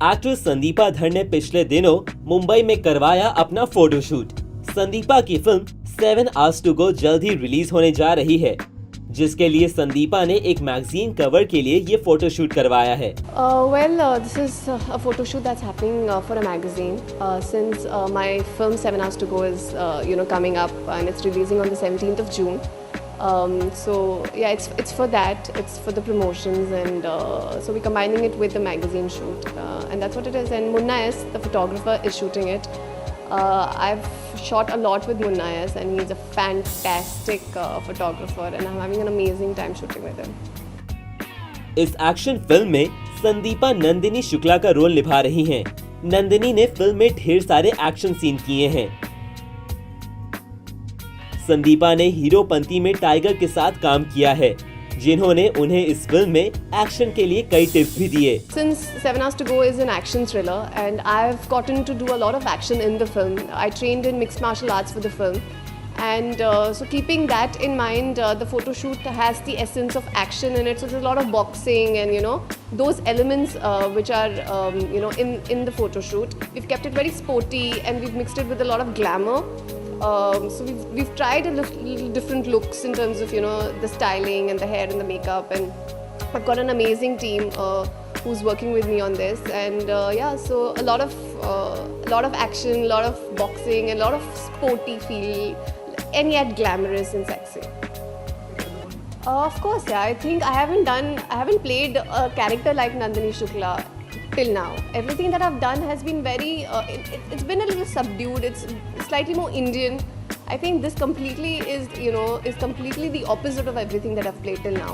Actress Sandeepa धर ने पिछले दिनों मुंबई में करवाया अपना फोटोशूट। संदीपा की फिल्म 7 Hours to Go जल्द ही रिलीज होने जा रही है, जिसके लिए संदीपा ने एक मैगजीन कवर के लिए ये फोटोशूट करवाया है। This is a photo shoot that's happening for a magazine. Since my film 7 Hours to Go is coming up and it's releasing on the 17th of June. So yeah, it's for that. It's for the promotions, and so we're combining it with the magazine shoot, and that's what it is. And Munna S, the photographer, is shooting it. I've shot a lot with Munna S, and he's a fantastic photographer, and I'm having an amazing time shooting with him. इस action film में संदीपा नंदिनी शुक्ला का role निभा रही हैं। नंदिनी ने film में ढेर सारे एक्शन सीन किए हैं। संदीपा ने हीरोपंती में टाइगर के साथ काम किया है, जिन्होंने उन्हें इस फिल्म में एक्शन के लिए कई टिप्स भी दिए। Since 7 Hours to Go is an action thriller, and I've gotten to do a lot of action in the film. I trained in mixed martial arts for the film, and so keeping that in mind, the photo shoot has the essence of action in it. So there's a lot of boxing and those elements which are in the photo shoot. We've kept it very sporty, and we've mixed it with a lot of glamour. So we've tried a little different looks in terms of the styling and the hair and the makeup, and I've got an amazing team who's working with me on this, and so a lot of action, a lot of boxing, and a lot of sporty feel, and yet glamorous and sexy. Of course, yeah. I think I haven't played a character like Nandini Shukla till now. Everything that I've done has been very, it's been a little subdued. It's slightly more Indian. I think this completely is completely the opposite of everything that I've played till now.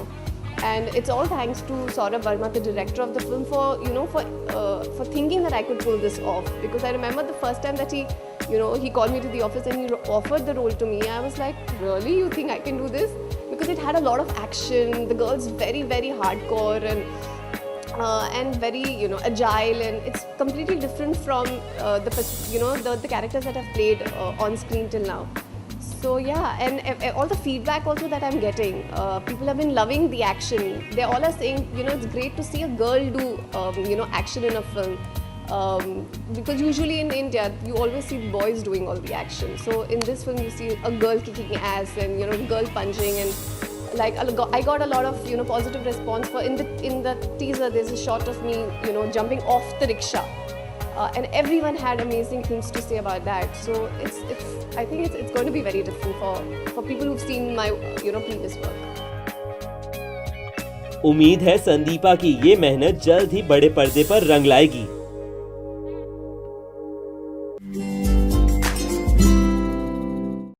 And it's all thanks to Saurabh Verma, the director of the film, for thinking that I could pull this off. Because I remember the first time that he called me to the office and he offered the role to me. I was like, really? You think I can do this? Because it had a lot of action. The girl's very, very hardcore and very agile, and it's completely different from the characters that I've played on screen till now. So yeah, and all the feedback also that I'm getting, people have been loving the action. They all are saying it's great to see a girl do action in a film, because usually in India you always see boys doing all the action. So in this film you see a girl kicking ass and girl punching, and I got a lot of positive response for in the teaser. There's a shot of me jumping off the rickshaw, and everyone had amazing things to say about that. So I think it's going to be very different for people who've seen my previous work. उम्मीद है संदीपा की ये मेहनत जल्द ही बड़े पर्दे पर रंग लाएगी।